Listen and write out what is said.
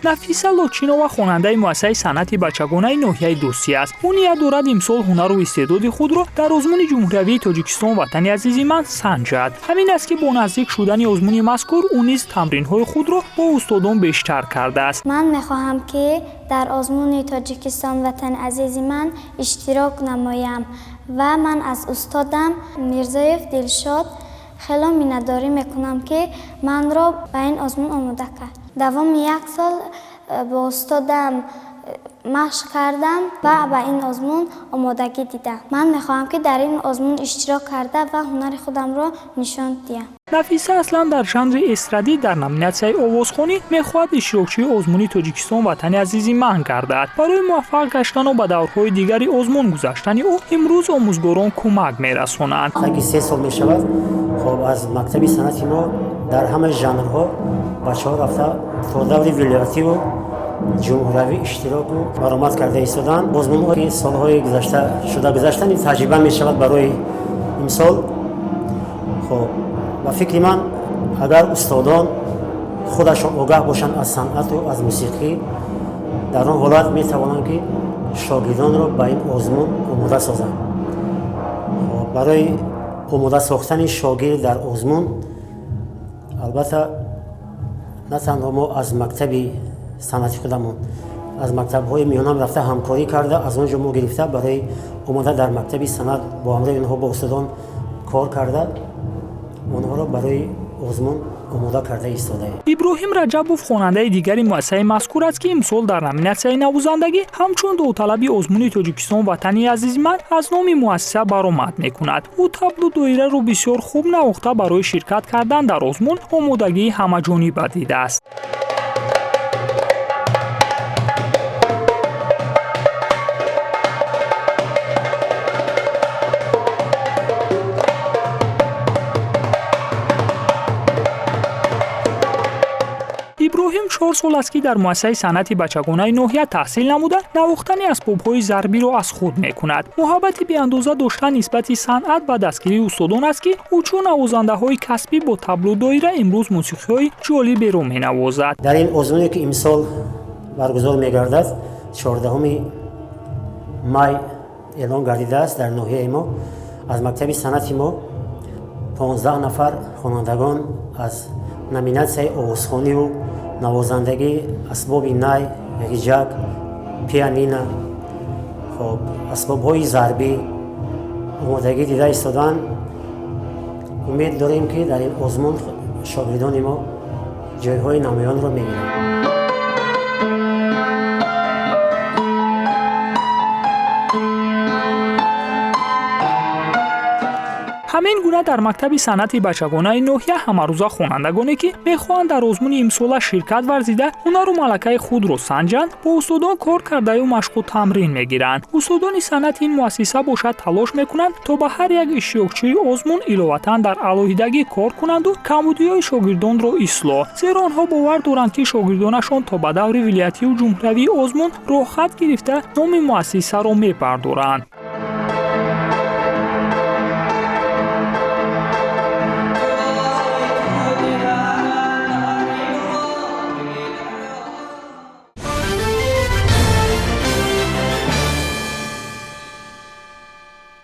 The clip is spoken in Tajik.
нафиса лочинова хонандаи муассисаи санъати бачагонаи ноҳияи дӯстӣ аст. ӯ ният дорад имсол ҳунару истеъдоди худро дар озмуни ҷумҳуриявии тоҷикистон ватани азизи ман санҷад. ҳамин аст ки бо наздик шудани озмуни мазкур ӯ низ тамринҳои худро бо устодон бештар кардааст. ман мехоҳам ки дар озмуни тоҷикистон ватани азизи ман иштирок намоям ва ман аз устодам Мирзоев Дилшод хело миннатдорӣ мекунам ки манро ба ин озмун омода кард. давоми 1 сол бо устодам машқ кардам ва ба ин озмун омодагӣ дидам. ман мехоҳам ки дар ин озмун иштирок карда ва ҳунари худамро нишон диҳам. нафиса аслан дар жанри эстрадӣ дар номинатсияи овозхонӣ мехоҳад иштирокчии озмуни тоҷикистон ватани азизи ман гардад. барои муваффақ гаштану ба даврҳои дигари озмун гузаштани ӯ имрӯз омӯзгорон кӯмак мерасонанд. اگه 3 سال میشود خب از مکتب صنعت ما در همه ژانرها بچه‌ها رفته تا دور ولایتی و جمهوری اشتراک و برآمد کرده ایستادن. آزمون‌های سال‌های گذشته شده گذشتن تجربه می‌شود برای امسال. خب و فکر من اگر استادان خودشان آگاه باشند از صنعت و از موسیقی در آن حالت می‌توانند که شاگردان را به این آزمون آماده سازند. خب برای آماده ساختن شاگرد در آزمون البته نه تنها ما از مکتب صنعتی خودمون از مکتب‌های میانم رفته همکاری کرده، از اونجا ما گرفته برای آماده در مکتب صنعت با همراه اینها با استادان کار کرده، اونها را برای آزمون آماده کرده ایستاده. иброҳим раҷабов хонандаи дигари муассисаи мазкур аст ки имсол дар номинатсияи навозандагӣ ҳамчун довталаби озмуни тоҷикистон ватани азизи ман аз номи муассиса баромад мекунад. ӯ таблу доираро бисёр хуб навохта барои ширкат кардан дар озмун омодагии ҳамаҷониба дидааст. иброҳим 4 сол аст ки дар муассисаи санъати бачагонаи ноҳия таҳсил намуда навохтани асбобҳои зарбиро аз худ мекунад. муҳаббати беандоза доштан нисбати санъат ба дастгирии устодон аст ки ӯ чун навозандаҳои касбӣ бо таблу доира имрӯз мусиқиҳои ҷолиберо менавозад. در این آزمونی که امسال برگزار می‌گردد 14 مای اعلام گردیده است در ناحیه ما از مکتب صنعت ما 15 نفر خوانندگان از نامیناسیای آوازخوانی و نوازندگی اسباب نای، ریجک، پیانینا، خب اسباب‌های ضربی آمادگی دیده ایستادن. امید داریم که در این آزمون شاگردان ما جایهای نمایان را می‌گیرند. ҳамин гуна дар мактаби санъати бачагонаи ноҳия ҳамарӯза хонандагоне ки мехоҳанд дар озмуни имсола ширкат варзида ҳунару малакаи худро санҷанд, бо устодон кор кардаю машқу тамрин мегиранд. устодони санъати ин муассиса бошад талош мекунанд то ба ҳар як иштирокчии озмун иловатан дар алоҳидагӣ кор кунанду камбудиҳои шогирдонро ислоҳ. зеро онҳо бовар доранд ки шогирдонашон то ба даври вилоятию ҷумҳуриявии озмун роҳхат гирифта номи муассисаро мепардоранд.